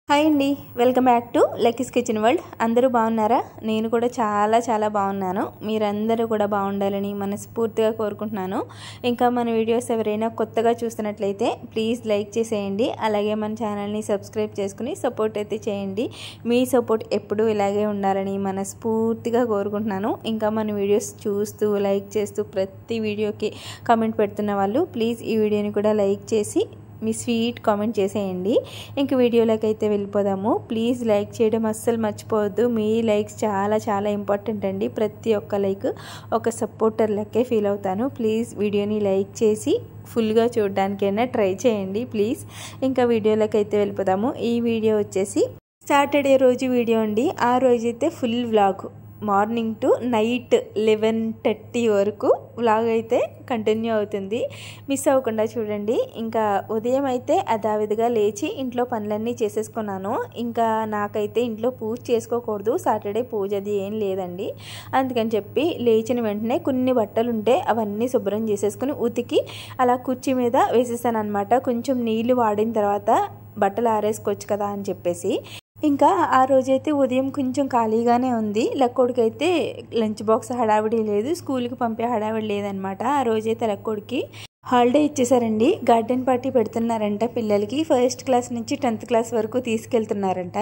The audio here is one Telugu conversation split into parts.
హాయ్ అండి, welcome back to Lucky's kitchen world. అందరూ బాగున్నారా? నేను కూడా చాలా బాగున్నాను. మీరందరూ కూడా బాగుండాలని మనస్ఫూర్తిగా కోరుకుంటున్నాను. ఇంకా మన వీడియోస్ ఎవరైనా కొత్తగా చూస్తున్నట్లయితే ప్లీజ్ లైక్ చేసేయండి. అలాగే మన ఛానల్ని సబ్స్క్రైబ్ చేసుకుని సపోర్ట్ అయితే చేయండి. మీ సపోర్ట్ ఎప్పుడూ ఇలాగే ఉండాలని మనస్ఫూర్తిగా కోరుకుంటున్నాను. ఇంకా మన వీడియోస్ చూస్తూ లైక్ చేస్తూ ప్రతి వీడియోకి కామెంట్ పెడుతున్న వాళ్ళు ప్లీజ్ ఈ వీడియోని కూడా లైక్ చేసి మీ స్వీట్ కామెంట్ చేసేయండి. ఇంక వీడియోలోకి అయితే వెళ్ళిపోదాము. ప్లీజ్ లైక్ చేయడం అస్సలు మర్చిపోవద్దు. మీ లైక్స్ చాలా ఇంపార్టెంట్ అండి. ప్రతి ఒక్క లైక్ ఒక సపోర్టర్ లెక్కే ఫీల్ అవుతాను. ప్లీజ్ వీడియోని లైక్ చేసి ఫుల్గా చూడడానికైనా ట్రై చేయండి ప్లీజ్. ఇంకా వీడియోలోకి అయితే వెళ్ళిపోదాము. ఈ వీడియో వచ్చేసి సాటర్డే రోజు వీడియో అండి. ఆ రోజైతే full vlog morning to night 11:30 వరకు వ్లాగ్ అయితే కంటిన్యూ అవుతుంది. మిస్ అవ్వకుండా చూడండి. ఇంకా ఉదయం అయితే అదావిధిగా లేచి ఇంట్లో పనులన్నీ చేసేసుకున్నాను. ఇంకా నాకైతే ఇంట్లో పూజ చేసుకోకూడదు, సాటర్డే పూజ అది ఏం లేదండి. అందుకని చెప్పి లేచిన వెంటనే కొన్ని బట్టలు ఉంటే అవన్నీ శుభ్రం చేసేసుకుని ఉతికి అలా కుర్చీ మీద వేసేసాను అనమాట. కొంచెం నీళ్లు వాడిన తర్వాత బట్టలు ఆరేసుకోవచ్చు కదా అని చెప్పేసి. ఇంకా ఆ రోజైతే ఉదయం కొంచెం ఖాళీగానే ఉంది. లక్కోడికైతే లంచ్ బాక్స్ హడావిడి లేదు, స్కూల్కి పంపే హడావిడి లేదనమాట. ఆ రోజైతే లక్కోడికి హాలిడే ఇచ్చేసారండి. గార్డెన్ పార్టీ పెడుతున్నారంట పిల్లలకి. 1st క్లాస్ నుంచి 10th క్లాస్ వరకు తీసుకెళ్తున్నారంట.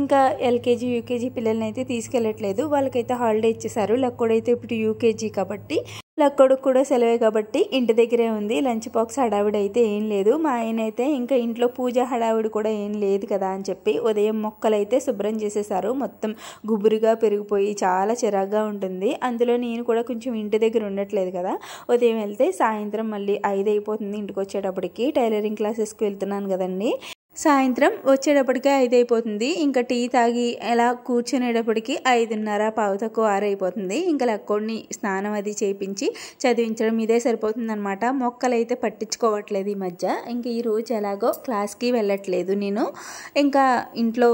ఇంకా ఎల్కేజీ యూకేజీ పిల్లల్ని అయితే తీసుకెళ్ళట్లేదు, వాళ్ళకైతే హాలిడే ఇచ్చేసారు. లక్కోడైతే ఇప్పుడు యూకేజీ కాబట్టి లక్కోడికి కూడా సెలవే కాబట్టి ఇంటి దగ్గరే ఉంది. లంచ్ బాక్స్ హడావిడి అయితే ఏం లేదు. మా ఆయన అయితే ఇంకా ఇంట్లో పూజ హడావిడి కూడా ఏం లేదు కదా అని చెప్పి ఉదయం మొక్కలైతే శుభ్రం చేసేసారు. మొత్తం గుబురుగా పెరిగిపోయి చాలా చిరాగ్గా ఉంటుంది. అందులో నేను కూడా కొంచెం ఇంటి దగ్గర ఉండట్లేదు కదా. ఉదయం వెళ్తే సాయంత్రం మళ్ళీ 5 అయిపోతుంది ఇంటికి వచ్చేటప్పటికి. టైలరింగ్ క్లాసెస్కి వెళ్తున్నాను కదండి. సాయంత్రం వచ్చేటప్పటికే 5 అయిపోతుంది. ఇంకా టీ తాగి ఎలా కూర్చునేటప్పటికి 5:30 పావు తక్కువ 6 అయిపోతుంది. ఇంకా లక్కోడిని స్నానం అది చేయించి చదివించడం ఇదే సరిపోతుంది అనమాట. మొక్కలైతే పట్టించుకోవట్లేదు ఈ మధ్య. ఇంకా ఈరోజు ఎలాగో క్లాస్కి వెళ్ళట్లేదు నేను. ఇంకా ఇంట్లో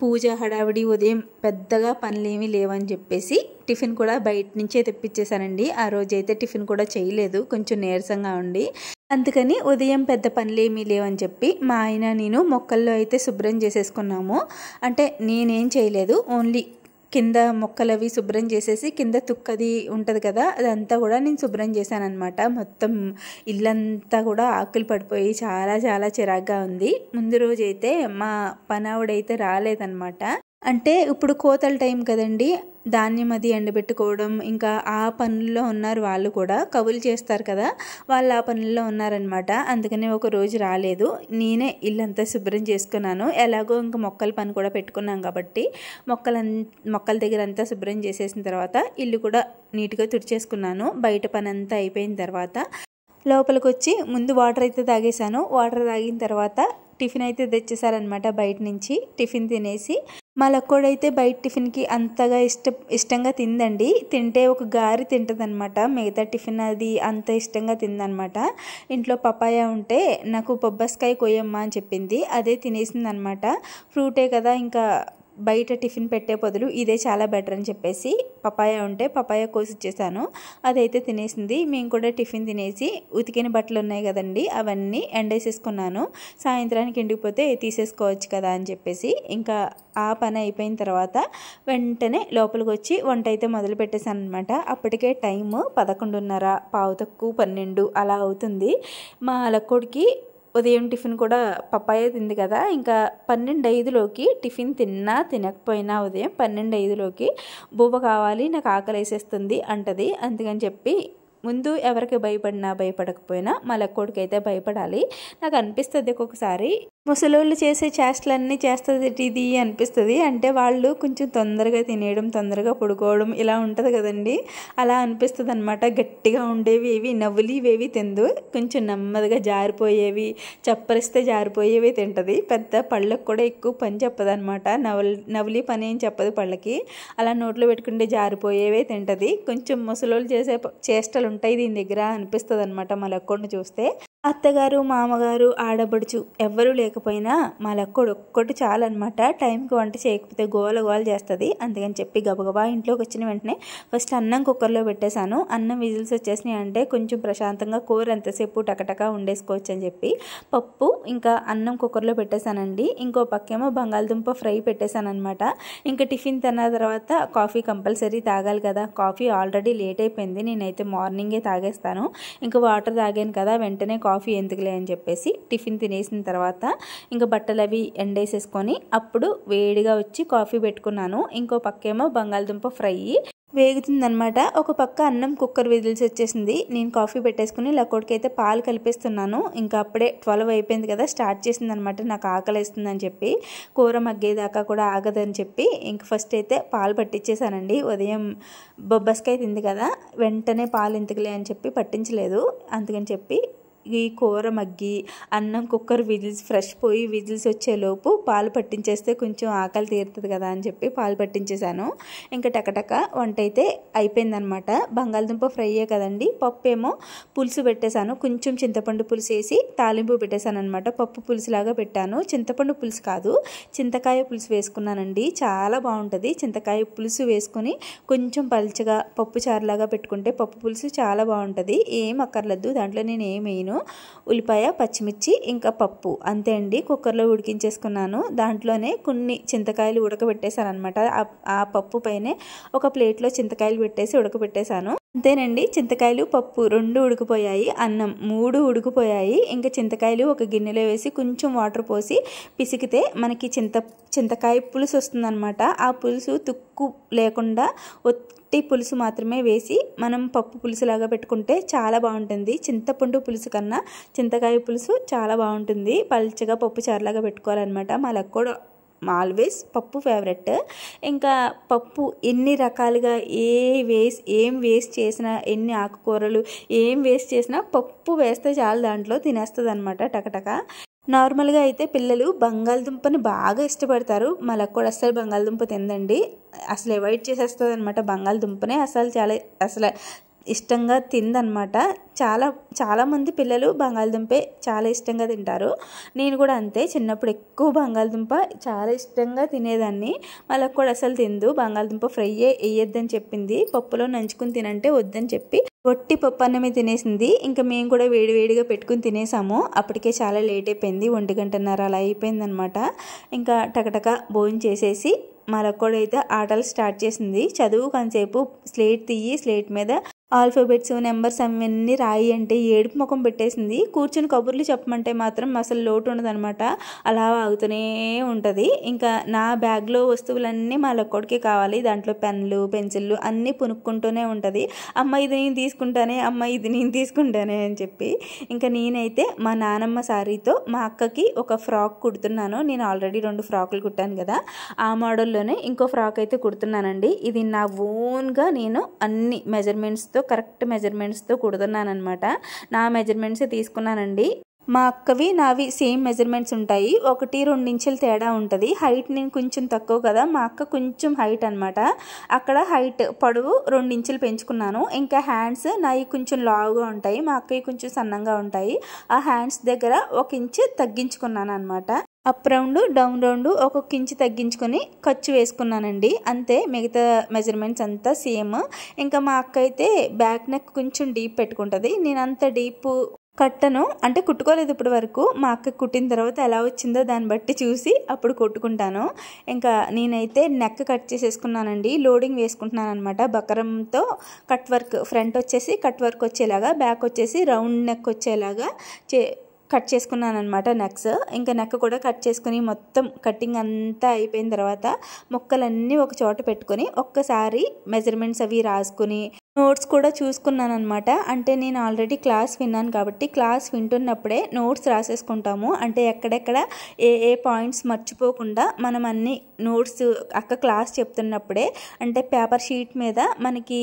పూజ హడావిడి ఉదయం పెద్దగా పనులేమీ లేవని చెప్పేసి టిఫిన్ కూడా బయట నుంచే తెప్పించేశానండి. ఆ రోజైతే టిఫిన్ కూడా చేయలేదు, కొంచెం నీరసంగా ఉండి. అందుకని ఉదయం పెద్ద పనులేమీ లేవని చెప్పి మా ఆయన నేను మొక్కల్లో అయితే శుభ్రం చేసేసుకున్నాము. అంటే నేనేం చేయలేదు, ఓన్లీ కింద మొక్కలవి శుభ్రం చేసేసి కింద తుక్కది ఉంటుంది కదా అదంతా కూడా నేను శుభ్రం చేశాను అనమాట. మొత్తం ఇల్లంతా కూడా ఆకులు పడిపోయి చాలా చిరాగ్గా ఉంది. ముందు రోజైతే మా పనావిడైతే రాలేదన్నమాట. అంటే ఇప్పుడు కోతల టైం కదండి, ధాన్యం అది ఎండబెట్టుకోవడం ఇంకా ఆ పనుల్లో ఉన్నారు. వాళ్ళు కూడా కవులు చేస్తారు కదా, వాళ్ళు ఆ పనుల్లో ఉన్నారనమాట. అందుకని ఒక రోజు రాలేదు. నేనే ఇల్లంతా శుభ్రం చేసుకున్నాను. ఎలాగో ఇంకా మొక్కల పని కూడా పెట్టుకున్నాం కాబట్టి మొక్కల దగ్గర అంతా శుభ్రం చేసేసిన తర్వాత ఇల్లు కూడా నీట్గా తుడిచేసుకున్నాను. బయట పని అంతా అయిపోయిన తర్వాత లోపలికి వచ్చి ముందు వాటర్ అయితే తాగేశాను. వాటర్ తాగిన తర్వాత టిఫిన్ అయితే తెచ్చేసారనమాట బయట నుంచి. టిఫిన్ తినేసి మా లక్కోడైతే బయట టిఫిన్కి అంతగా ఇష్టంగా తిందండి. తింటే ఒక గారి తింటదనమాట. మిగతా టిఫిన్ అది అంత ఇష్టంగా తిందనమాట. ఇంట్లో పపాయ ఉంటే నాకు బొబ్బస్కాయ కొయ్యమ్మా అని చెప్పింది, అదే తినేసింది అనమాట. ఫ్రూటే కదా, ఇంకా బయట టిఫిన్ పెట్టే బదులు ఇదే చాలా బెటర్ అని చెప్పేసి పపాయ ఉంటే పపాయ కోసి ఇచ్చేసాను. అదైతే తినేసింది. మేము కూడా టిఫిన్ తినేసి ఉతికిన బట్టలు ఉన్నాయి కదండి అవన్నీ ఎండేసేసుకున్నాను. సాయంత్రానికి ఎండిపోతే తీసేసుకోవచ్చు కదా అని చెప్పేసి ఇంకా ఆ పని అయిపోయిన తర్వాత వెంటనే లోపలికి వచ్చి వంట అయితే మొదలు పెట్టేశాను అనమాట. అప్పటికే టైము 11:30 పావు తక్కువ 12 అలా అవుతుంది. మా లక్కోడికి ఉదయం టిఫిన్ కూడా పప్పాయ తింది కదా. ఇంకా 12:05లోకి టిఫిన్ తిన్నా తినకపోయినా ఉదయం 12:05లోకి బువ్వ కావాలి, నాకు ఆకలి వేసేస్తుంది అంటది. అందుకని చెప్పి ముందు ఎవరికి భయపడినా భయపడకపోయినా మా లక్కోడికి అయితే భయపడాలి. నాకు అనిపిస్తుంది ఒక్కొక్కసారి ముసలోళ్ళు చేసే చేష్టలన్నీ చేస్తుంది ఇది అనిపిస్తుంది. అంటే వాళ్ళు కొంచెం తొందరగా తినేయడం, తొందరగా పడుకోవడం ఇలా ఉంటుంది కదండి, అలా అనిపిస్తుంది అనమాట. గట్టిగా ఉండేవి ఏవి నవ్వులివేవి తిందు, కొంచెం నెమ్మదిగా జారిపోయేవి చప్పరిస్తే జారిపోయేవి తింటుంది. పెద్ద పళ్ళకు కూడా ఎక్కువ పని చెప్పదనమాట. నవ్వులి పని ఏం చెప్పదు పళ్ళకి. అలా నోట్లో పెట్టుకుంటే జారిపోయేవే తింటుంది. కొంచెం ముసలోళ్ళు చేసే చేష్టలు ఉంటాయి దీని దగ్గర అనిపిస్తుంది అనమాట మా లక్కోడిని చూస్తే. అత్తగారు, మామగారు, ఆడబడుచు ఎవ్వరూ లేకపోయినా మా లక్కోడు ఒక్కటి చాలన్నమాట. టైంకి వంట చేయకపోతే గోల గోల చేస్తుంది. అందుకని చెప్పి గబగబా ఇంట్లోకి వచ్చిన వెంటనే ఫస్ట్ అన్నం కుక్కర్లో పెట్టేశాను. అన్నం విజిల్స్ వచ్చేసినాయి అంటే కొంచెం ప్రశాంతంగా కూర ఎంతసేపు టకటకా వండేసుకోవచ్చు అని చెప్పి పప్పు ఇంకా అన్నం కుక్కర్లో పెట్టేశానండి. ఇంకో పక్కేమో బంగాళదుంప ఫ్రై పెట్టేశాను అనమాట. ఇంకా టిఫిన్ తిన్న తర్వాత కాఫీ కంపల్సరీ తాగాలి కదా. కాఫీ ఆల్రెడీ లేట్ అయిపోయింది. నేనైతే మార్నింగే తాగేస్తాను. ఇంకా వాటర్ తాగాను కదా, వెంటనే కాఫీ ఎందుకులే అని చెప్పేసి టిఫిన్ తినేసిన తర్వాత ఇంకా బట్టలు అవి ఎండేసేసుకొని అప్పుడు వేడిగా వచ్చి కాఫీ పెట్టుకున్నాను. ఇంకో పక్కేమో బంగాళదుంప ఫ్రై వేగుతుందనమాట. ఒక పక్క అన్నం కుక్కర్ విజిల్స్ వచ్చేసింది. నేను కాఫీ పెట్టేసుకుని లక్కోడికైతే పాలు కలిపేస్తున్నాను. ఇంకా అప్పుడే 12 అయిపోయింది కదా, స్టార్ట్ చేసింది అనమాట. నాకు ఆకలి వేస్తుందని చెప్పి కూర మగ్గేదాకా కూడా ఆగదని చెప్పి ఇంక ఫస్ట్ అయితే పాలు పట్టించేసానండి. ఉదయం బొబ్బస్కాయ తింది కదా, వెంటనే పాలు ఎందుకులే అని చెప్పి పట్టించలేదు. అందుకని చెప్పి ఈ కూర మగ్గి అన్నం కుక్కర్ విజిల్స్ ఫ్రెష్ పోయి విజిల్స్ వచ్చేలోపు పాలు పట్టించేస్తే కొంచెం ఆకలి తీరుతుంది కదా అని చెప్పి పాలు పట్టించేసాను. ఇంకా టకటక వంట అయితే అయిపోయిందనమాట. బంగాళదుంప ఫ్రైయే కదండి. పప్పు ఏమో పులుసు పెట్టేశాను. కొంచెం చింతపండు పులుసు వేసి తాలింపు పెట్టేశాను అనమాట. పప్పు పులుసులాగా పెట్టాను. చింతపండు పులుసు కాదు, చింతకాయ పులుసు వేసుకున్నానండి. చాలా బాగుంటుంది. చింతకాయ పులుసు వేసుకొని కొంచెం పల్చగా పప్పు చారులాగా పెట్టుకుంటే పప్పు పులుసు చాలా బాగుంటుంది. ఏం అక్కర్లేదు దాంట్లో, నేను ఏం వేయను. ఉల్లిపాయ, పచ్చిమిర్చి, ఇంకా పప్పు అంతే అండి. కుక్కర్లో ఉడికించేసుకున్నాను. దాంట్లోనే కొన్ని చింతకాయలు ఉడకబెట్టేశాను అనమాట. ఆ పప్పు పైనే ఒక ప్లేట్లో చింతకాయలు పెట్టేసి ఉడకబెట్టేశాను. అంతేనండి. చింతకాయలు, పప్పు 2 ఉడికిపోయాయి. అన్నం 3 ఉడికిపోయాయి. ఇంకా చింతకాయలు ఒక గిన్నెలో వేసి కొంచెం వాటర్ పోసి పిసికితే మనకి చింతకాయ పులుసు వస్తుందన్నమాట. ఆ పులుసు తుక్కు లేకుండా పులుసు మాత్రమే వేసి మనం పప్పు పులుసులాగా పెట్టుకుంటే చాలా బాగుంటుంది. చింతపండు పులుసు కన్నా చింతకాయ పులుసు చాలా బాగుంటుంది. పల్చగా పప్పు చారులాగా పెట్టుకోవాలన్నమాట. మా లక్కోడు ఆల్వేస్ పప్పు ఫేవరెట్. ఇంకా పప్పు ఎన్ని రకాలుగా ఏం వేస్ట్ చేసినా, ఎన్ని ఆకుకూరలు ఏం వేస్ట్ చేసినా పప్పు వేస్తే చాలు, దాంట్లో తినేస్తుంది అనమాట టకటక. నార్మల్గా అయితే పిల్లలు బంగాళదుంపని బాగా ఇష్టపడతారు. మా లక్కోడు అస్సలు బంగాళదుంప తిందండి. అసలు అవాయిడ్ చేసేస్తుంది అనమాట. బంగాళదుంపనే అసలు ఇష్టంగా తిందనమాట. చాలామంది పిల్లలు బంగాళదుంపే చాలా ఇష్టంగా తింటారు. నేను కూడా అంతే. చిన్నప్పుడు ఎక్కువ బంగాళదుంప చాలా ఇష్టంగా తినేదాన్ని. వాళ్ళకి కూడా అసలు తిందు. బంగాళదుంప ఫ్రై వేయొద్దని చెప్పింది. పప్పులో నంచుకుని తినంటే వద్దని చెప్పి ఒట్టి పప్పు అన్నమే తినేసింది. ఇంకా మేము కూడా వేడివేడిగా పెట్టుకుని తినేసాము. అప్పటికే చాలా లేట్ అయిపోయింది. 1:30 అలా అయిపోయిందనమాట. ఇంకా టకటక భోజనం చేసేసి మా లక్కోడు అయితే ఆటలు స్టార్ట్ చేసింది. చదువు కొంతసేపు స్లేట్ తీయి, స్లేట్ మీద ఆల్ఫాబెట్స్, నెంబర్స్ అవన్నీ రాయి అంటే ఏడుపు ముఖం పెట్టేసింది. కూర్చుని కబుర్లు చెప్పమంటే మాత్రం అసలు లోటు ఉండదనమాట. అలా ఆగుతూనే ఉంటుంది. ఇంకా నా బ్యాగ్లో వస్తువులన్నీ మా లక్కోడికి కావాలి. దాంట్లో పెన్లు, పెన్సిళ్ళు అన్నీ పునుక్కుంటూనే ఉంటుంది. అమ్మ ఇది నేను తీసుకుంటానే, అమ్మ ఇది నేను తీసుకుంటానే అని చెప్పి. ఇంకా నేనైతే మా నానమ్మ సారీతో మా అక్కకి ఒక ఫ్రాక్ కుడుతున్నాను. నేను ఆల్రెడీ 2 ఫ్రాకులు కుట్టాను కదా, ఆ మోడల్లోనే ఇంకో ఫ్రాక్ అయితే కుడుతున్నానండి. ఇది నా ఓన్గా నేను అన్ని మెజర్మెంట్స్తో, కరెక్ట్ మెజర్మెంట్స్తో కుడుతున్నానమాట. నా మెజర్మెంట్సే తీసుకున్నానండి. మా అక్కవి నావి సేమ్ మెజర్మెంట్స్ ఉంటాయి. 1-2 ఇంచుల తేడా ఉంటుంది. హైట్ నేను కొంచెం తక్కువ కదా, మా అక్క కొంచెం హైట్ అనమాట. అక్కడ హైట్ పొడవు 2 ఇంచులు పెంచుకున్నాను. ఇంకా హ్యాండ్స్ నావి కొంచెం లావుగా ఉంటాయి, మా అక్కవి కొంచెం సన్నంగా ఉంటాయి. ఆ హ్యాండ్స్ దగ్గర 1 ఇంచు తగ్గించుకున్నాను అనమాట. Up round, down round 1 inch తగ్గించుకొని ఖర్చు వేసుకున్నానండి. అంతే, మిగతా మెజర్మెంట్స్ అంతా సేమ్. ఇంకా మా అక్క అయితే బ్యాక్ నెక్ కొంచెం డీప్ పెట్టుకుంటుంది. నేను అంత డీప్ కట్టను, అంటే కుట్టుకోలేదు ఇప్పటి వరకు. మా అక్క కుట్టిన తర్వాత ఎలా వచ్చిందో దాన్ని బట్టి చూసి అప్పుడు కొట్టుకుంటాను. ఇంకా నేనైతే నెక్ కట్ చేసేసుకున్నానండి. లోడింగ్ వేసుకుంటున్నాను అనమాట. బకరంతో కట్ వర్క్, ఫ్రంట్ వచ్చేసి కట్ వర్క్ వచ్చేలాగా, బ్యాక్ వచ్చేసి రౌండ్ నెక్ వచ్చేలాగా కట్ చేసుకున్నాను అనమాట నెక్స్. ఇంకా నెక్ కూడా కట్ చేసుకుని మొత్తం కటింగ్ అంతా అయిపోయిన తర్వాత ముక్కలన్నీ ఒక చోట పెట్టుకొని ఒక్కసారి మెజర్మెంట్స్ అవి రాసుకుని నోట్స్ కూడా చూసుకున్నాను అనమాట. అంటే నేను ఆల్రెడీ క్లాస్ విన్నాను కాబట్టి క్లాస్ వింటున్నప్పుడే నోట్స్ రాసేసుకుంటాము. అంటే ఎక్కడెక్కడ ఏ పాయింట్స్ మర్చిపోకుండా మనం అన్ని నోట్స్ అక్క క్లాస్ చెప్తున్నప్పుడే, అంటే పేపర్ షీట్ మీద మనకి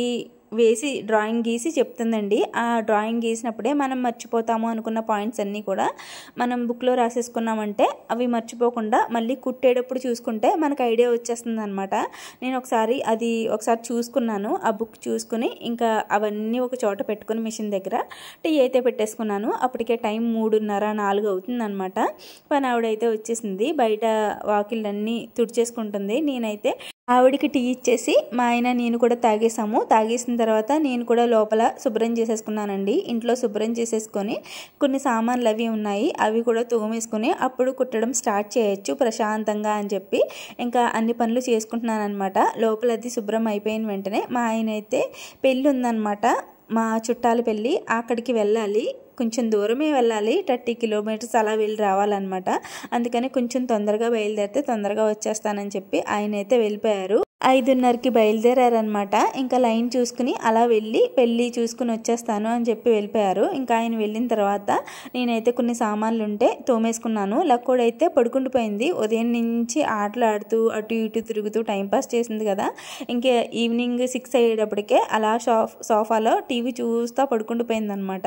వేసి డ్రాయింగ్ గీసి చెప్తుందండి. ఆ డ్రాయింగ్ గీసినప్పుడే మనం మర్చిపోతాము అనుకున్న పాయింట్స్ అన్నీ కూడా మనం బుక్లో రాసేసుకున్నామంటే అవి మర్చిపోకుండా మళ్ళీ కుట్టేటప్పుడు చూసుకుంటే మనకు ఐడియా వచ్చేస్తుంది అనమాట. నేను ఒకసారి చూసుకున్నాను, ఆ బుక్ చూసుకుని ఇంకా అవన్నీ ఒక చోట పెట్టుకుని మిషన్ దగ్గర టీ అయితే పెట్టేసుకున్నాను. అప్పటికే టైం 3:30-4 అవుతుందన్నమాట. పని ఆవిడైతే వచ్చేసింది, బయట వాకిళ్ళన్నీ తుడిచేసుకుంటుంది. నేనైతే ఆవిడికి టీ ఇచ్చేసి మా ఆయన నేను కూడా తాగేసాము. తాగేసిన తర్వాత నేను కూడా లోపల శుభ్రం చేసేసుకున్నానండి. ఇంట్లో శుభ్రం చేసేసుకొని కొన్ని సామాన్లు అవి ఉన్నాయి, అవి కూడా తోమేసుకొని అప్పుడు కుట్టడం స్టార్ట్ చేయొచ్చు ప్రశాంతంగా అని చెప్పి ఇంకా అన్ని పనులు చేసుకుంటున్నాను అనమాట. లోపల అది శుభ్రం అయిపోయిన వెంటనే మా ఆయన అయితే పెళ్ళి ఉందన్నమాట, మా చుట్టాల పెళ్ళి, అక్కడికి వెళ్ళాలి. కొంచెం దూరమే వెళ్ళాలి, 30 కిలోమీటర్స్ అలా వెళ్ళి రావాలన్నమాట. అందుకని కొంచెం తొందరగా బయలుదేరితే తొందరగా వచ్చేస్తానని చెప్పి ఆయన అయితే వెళ్ళిపోయారు. 5:30కి బయలుదేరారనమాట. ఇంకా లైన్ చూసుకుని అలా వెళ్ళి పెళ్ళి చూసుకుని వచ్చేస్తాను అని చెప్పి వెళ్ళిపోయారు. ఇంకా ఆయన వెళ్ళిన తర్వాత నేనైతే కొన్ని సామాన్లు ఉంటే తోమేసుకున్నాను. లక్కోడైతే పడుకుండిపోయింది. ఉదయం నుంచి ఆటలు ఆడుతూ అటు ఇటు తిరుగుతూ టైంపాస్ చేసింది కదా. ఇంకా ఈవినింగ్ 6 అయ్యేటప్పటికే అలా సోఫాలో టీవీ చూస్తూ పడుకుండిపోయింది అనమాట.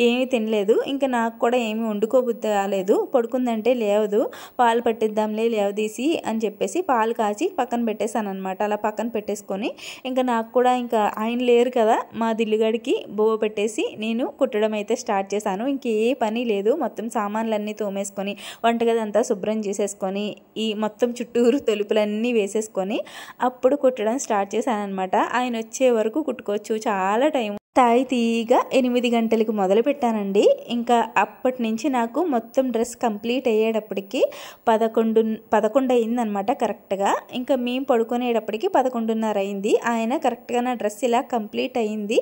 ఏమీ తినలేదు. ఇంకా నాకు కూడా ఏమీ వండుకోబుద్ధి కాలేదు. పడుకుందంటే లేవదు, పాలు పట్టిద్దాంలే లేవదీసి అని చెప్పేసి పాలు కాచి పక్కన పెట్టేశాను అనమాట. అలా పక్కన పెట్టేసుకొని ఇంకా నాకు కూడా ఇంకా ఆయన లేరు కదా, మా దిల్లుగాడికి బోవ పెట్టేసి నేను కుట్టడం అయితే స్టార్ట్ చేశాను. ఇంకే పని లేదు, మొత్తం సామాన్లన్నీ తోమేసుకొని వంటగది అంతా శుభ్రం చేసేసుకొని ఈ మొత్తం చుట్టూరు తలుపులన్నీ వేసేసుకొని అప్పుడు కుట్టడం స్టార్ట్ చేశాను అనమాట. ఆయన వచ్చే వరకు కుట్టుకోవచ్చు, చాలా టైం. తాయితీగా 8 గంటలకు మొదలు పెట్టానండి. ఇంకా అప్పటి నుంచి నాకు మొత్తం డ్రెస్ కంప్లీట్ అయ్యేటప్పటికి 11 అయిందనమాట కరెక్ట్గా. ఇంకా మేము పడుకునేటప్పటికి 11:30 అయింది. ఆయన కరెక్ట్గా నా డ్రెస్ ఇలా కంప్లీట్ అయింది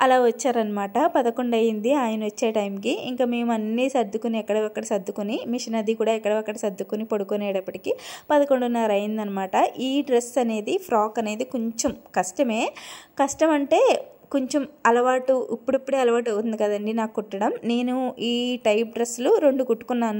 అలా వచ్చారనమాట. 11 అయింది ఆయన వచ్చే టైంకి. ఇంకా మేము అన్నీ సర్దుకుని ఎక్కడొక్కడ సర్దుకుని మిషన్ అది కూడా ఎక్కడొక్కడ సర్దుకుని పడుకునేటప్పటికి 11:30 అయిందనమాట. ఈ డ్రెస్ అనేది ఫ్రాక్ అనేది కొంచెం కష్టం అంటే కొంచెం అలవాటు, ఇప్పుడిప్పుడే అలవాటు అవుతుంది కదండి నాకు కుట్టడం. నేను ఈ టైప్ డ్రెస్సులు 2 కుట్టుకున్నాను.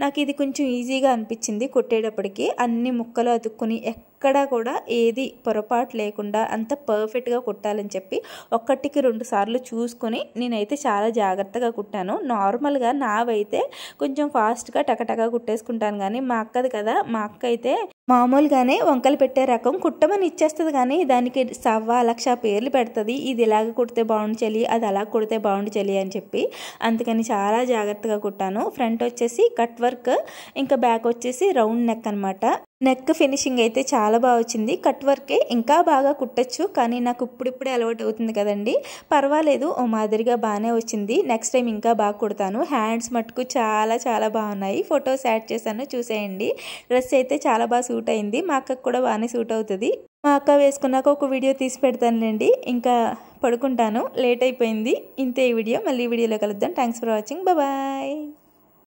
నాకు ఇది కొంచెం ఈజీగా అనిపించింది కుట్టేటప్పటికి. అన్ని ముక్కలు అతుక్కుని ఎక్కడా కూడా ఏది పొరపాటు లేకుండా అంత పర్ఫెక్ట్గా కుట్టాలని చెప్పి 1కి 2 సార్లు చూసుకొని నేనైతే చాలా జాగ్రత్తగా కుట్టాను. నార్మల్గా నావైతే కొంచెం ఫాస్ట్గా టకటగా కుట్టేసుకుంటాను, కానీ మా అక్కది కదా, మా అక్క అయితే మామూలుగానే వంకలు పెట్టే రకం, కుట్టమని ఇచ్చేస్తుంది కానీ దానికి 1,00,000 పేర్లు పెడుతుంది. ఇది ఇలాగ కుడితే బాగుండు చలి, అది అలా కుడితే బాగుండు చలి అని చెప్పి. అందుకని చాలా జాగ్రత్తగా కుట్టాను. ఫ్రంట్ వచ్చేసి కట్ వర్క్, ఇంకా బ్యాక్ వచ్చేసి రౌండ్ నెక్ అనమాట. నెక్ ఫినిషింగ్ అయితే చాలా బాగా వచ్చింది. కట్ వర్కే ఇంకా బాగా కుట్టచ్చు, కానీ నాకు ఇప్పుడిప్పుడే అలవాటు అవుతుంది కదండి. పర్వాలేదు, ఓ మాదిరిగా బాగానే వచ్చింది. నెక్స్ట్ టైం ఇంకా బాగా కుడతాను. హ్యాండ్స్ మటుకు చాలా చాలా బాగున్నాయి. ఫొటోస్ యాడ్ చేశాను, చూసేయండి. డ్రెస్ అయితే చాలా బాగా సూట్ అయింది. మా అక్కకు కూడా బాగానే సూట్ అవుతుంది. మా అక్క వేసుకున్నాక ఒక వీడియో తీసి పెడతానులేండి. ఇంకా పడుకుంటాను, లేట్ అయిపోయింది. ఇంతే ఈ వీడియో. మళ్ళీ ఈ వీడియోలో కలుద్దాం. Thanks for watching. బాయ్.